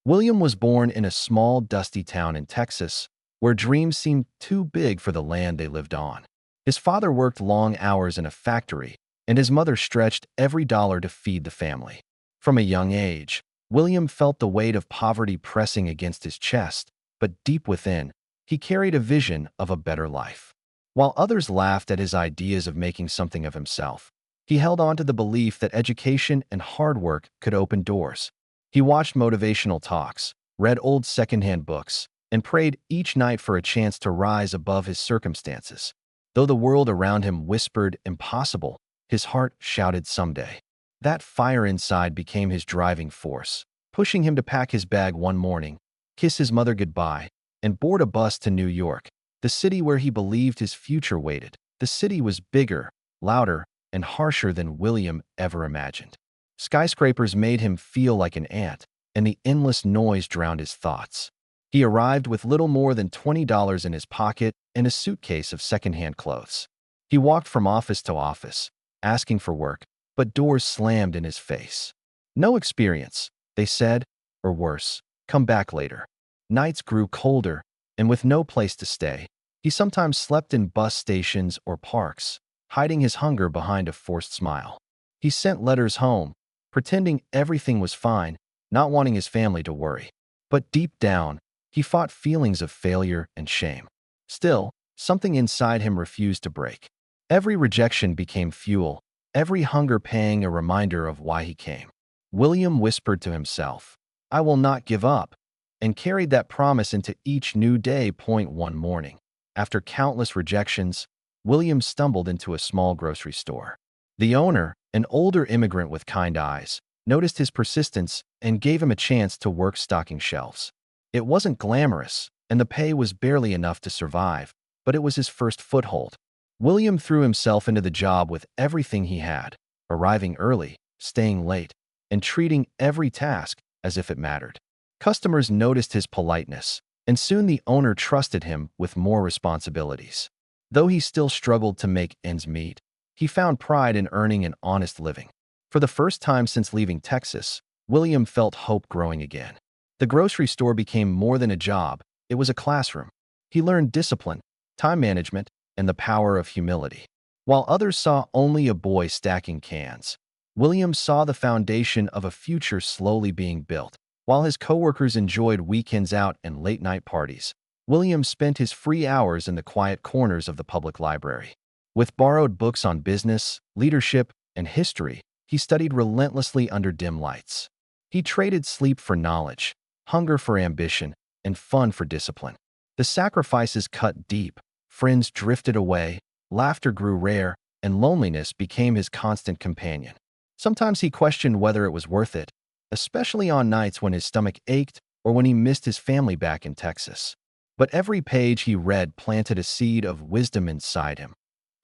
William was born in a small, dusty town in Texas, where dreams seemed too big for the land they lived on. His father worked long hours in a factory, and his mother stretched every dollar to feed the family. From a young age, William felt the weight of poverty pressing against his chest, but deep within, he carried a vision of a better life. While others laughed at his ideas of making something of himself, he held on to the belief that education and hard work could open doors. He watched motivational talks, read old secondhand books, and prayed each night for a chance to rise above his circumstances. Though the world around him whispered impossible, his heart shouted someday. That fire inside became his driving force, pushing him to pack his bag one morning, kiss his mother goodbye, and board a bus to New York, the city where he believed his future waited. The city was bigger, louder, and harsher than William ever imagined. Skyscrapers made him feel like an ant, and the endless noise drowned his thoughts. He arrived with little more than $20 in his pocket and a suitcase of secondhand clothes. He walked from office to office, asking for work, but doors slammed in his face. No experience, they said, or worse, come back later. Nights grew colder, and with no place to stay, he sometimes slept in bus stations or parks, hiding his hunger behind a forced smile. He sent letters home, pretending everything was fine, not wanting his family to worry. But deep down, he fought feelings of failure and shame. Still, something inside him refused to break. Every rejection became fuel, every hunger pang a reminder of why he came. William whispered to himself, "I will not give up," and carried that promise into each new day. One morning, after countless rejections, William stumbled into a small grocery store. The owner, an older immigrant with kind eyes, noticed his persistence and gave him a chance to work stocking shelves. It wasn't glamorous, and the pay was barely enough to survive, but it was his first foothold. William threw himself into the job with everything he had, arriving early, staying late, and treating every task as if it mattered. Customers noticed his politeness, and soon the owner trusted him with more responsibilities. Though he still struggled to make ends meet, he found pride in earning an honest living. For the first time since leaving Texas, William felt hope growing again. The grocery store became more than a job, it was a classroom. He learned discipline, time management, and the power of humility. While others saw only a boy stacking cans, William saw the foundation of a future slowly being built. While his coworkers enjoyed weekends out and late-night parties, William spent his free hours in the quiet corners of the public library. With borrowed books on business, leadership, and history, he studied relentlessly under dim lights. He traded sleep for knowledge, hunger for ambition, and fun for discipline. The sacrifices cut deep, friends drifted away, laughter grew rare, and loneliness became his constant companion. Sometimes he questioned whether it was worth it, especially on nights when his stomach ached or when he missed his family back in Texas. But every page he read planted a seed of wisdom inside him,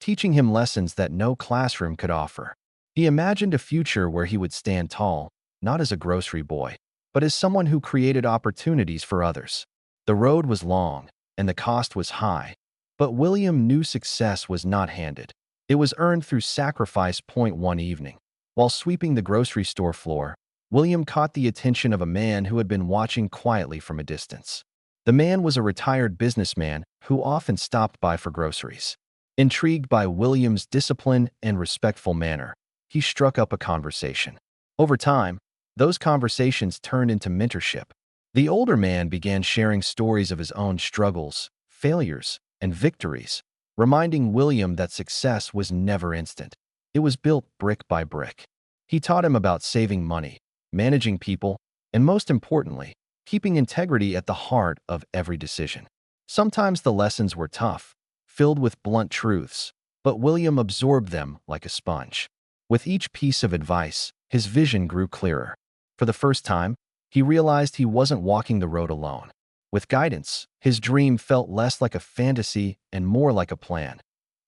teaching him lessons that no classroom could offer. He imagined a future where he would stand tall, not as a grocery boy, but as someone who created opportunities for others. The road was long, and the cost was high, but William knew success was not handed. It was earned through sacrifice. One evening, while sweeping the grocery store floor, William caught the attention of a man who had been watching quietly from a distance. The man was a retired businessman who often stopped by for groceries. Intrigued by William's discipline and respectful manner, he struck up a conversation. Over time, those conversations turned into mentorship. The older man began sharing stories of his own struggles, failures, and victories, reminding William that success was never instant. It was built brick by brick. He taught him about saving money, managing people, and most importantly, keeping integrity at the heart of every decision. Sometimes the lessons were tough, filled with blunt truths, but William absorbed them like a sponge. With each piece of advice, his vision grew clearer. For the first time, he realized he wasn't walking the road alone. With guidance, his dream felt less like a fantasy and more like a plan.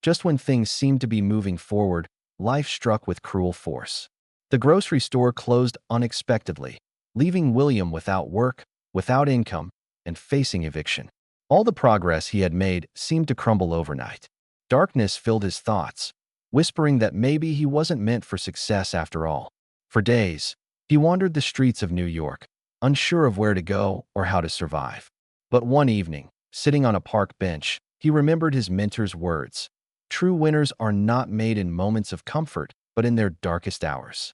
Just when things seemed to be moving forward, life struck with cruel force. The grocery store closed unexpectedly, leaving William without work, without income, and facing eviction. All the progress he had made seemed to crumble overnight. Darkness filled his thoughts, whispering that maybe he wasn't meant for success after all. For days, he wandered the streets of New York, unsure of where to go or how to survive. But one evening, sitting on a park bench, he remembered his mentor's words. True winners are not made in moments of comfort, but in their darkest hours.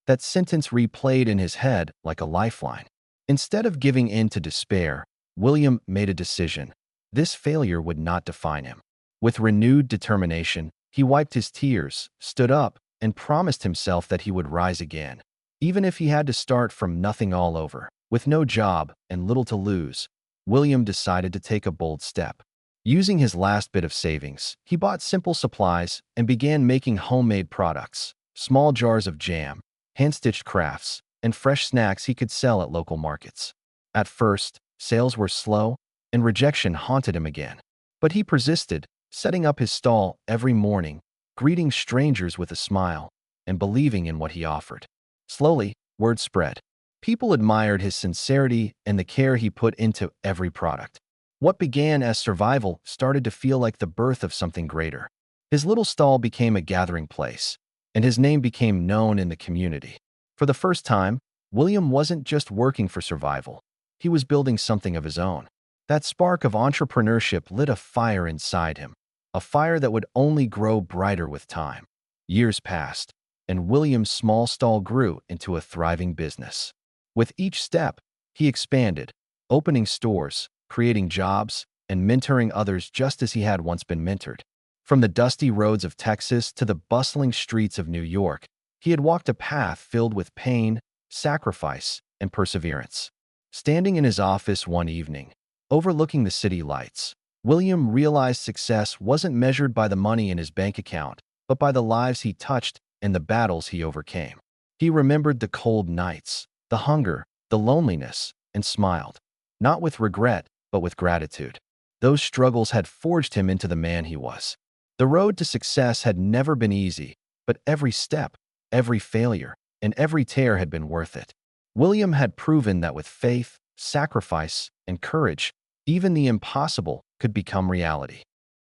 That sentence replayed in his head like a lifeline. Instead of giving in to despair, William made a decision. This failure would not define him. With renewed determination, he wiped his tears, stood up, and promised himself that he would rise again. Even if he had to start from nothing all over, with no job and little to lose, William decided to take a bold step. Using his last bit of savings, he bought simple supplies and began making homemade products, small jars of jam, hand-stitched crafts, and fresh snacks he could sell at local markets. At first, sales were slow, and rejection haunted him again. But he persisted, setting up his stall every morning, greeting strangers with a smile, and believing in what he offered. Slowly, word spread. People admired his sincerity and the care he put into every product. What began as survival started to feel like the birth of something greater. His little stall became a gathering place, and his name became known in the community. For the first time, William wasn't just working for survival. He was building something of his own. That spark of entrepreneurship lit a fire inside him, a fire that would only grow brighter with time. Years passed, and William's small stall grew into a thriving business. With each step, he expanded, opening stores, creating jobs, and mentoring others just as he had once been mentored. From the dusty roads of Texas to the bustling streets of New York, he had walked a path filled with pain, sacrifice, and perseverance. Standing in his office one evening, overlooking the city lights, William realized success wasn't measured by the money in his bank account, but by the lives he touched and the battles he overcame. He remembered the cold nights, the hunger, the loneliness, and smiled, not with regret, but with gratitude. Those struggles had forged him into the man he was. The road to success had never been easy, but every step, every failure, and every tear had been worth it. William had proven that with faith, sacrifice, and courage, even the impossible could become reality.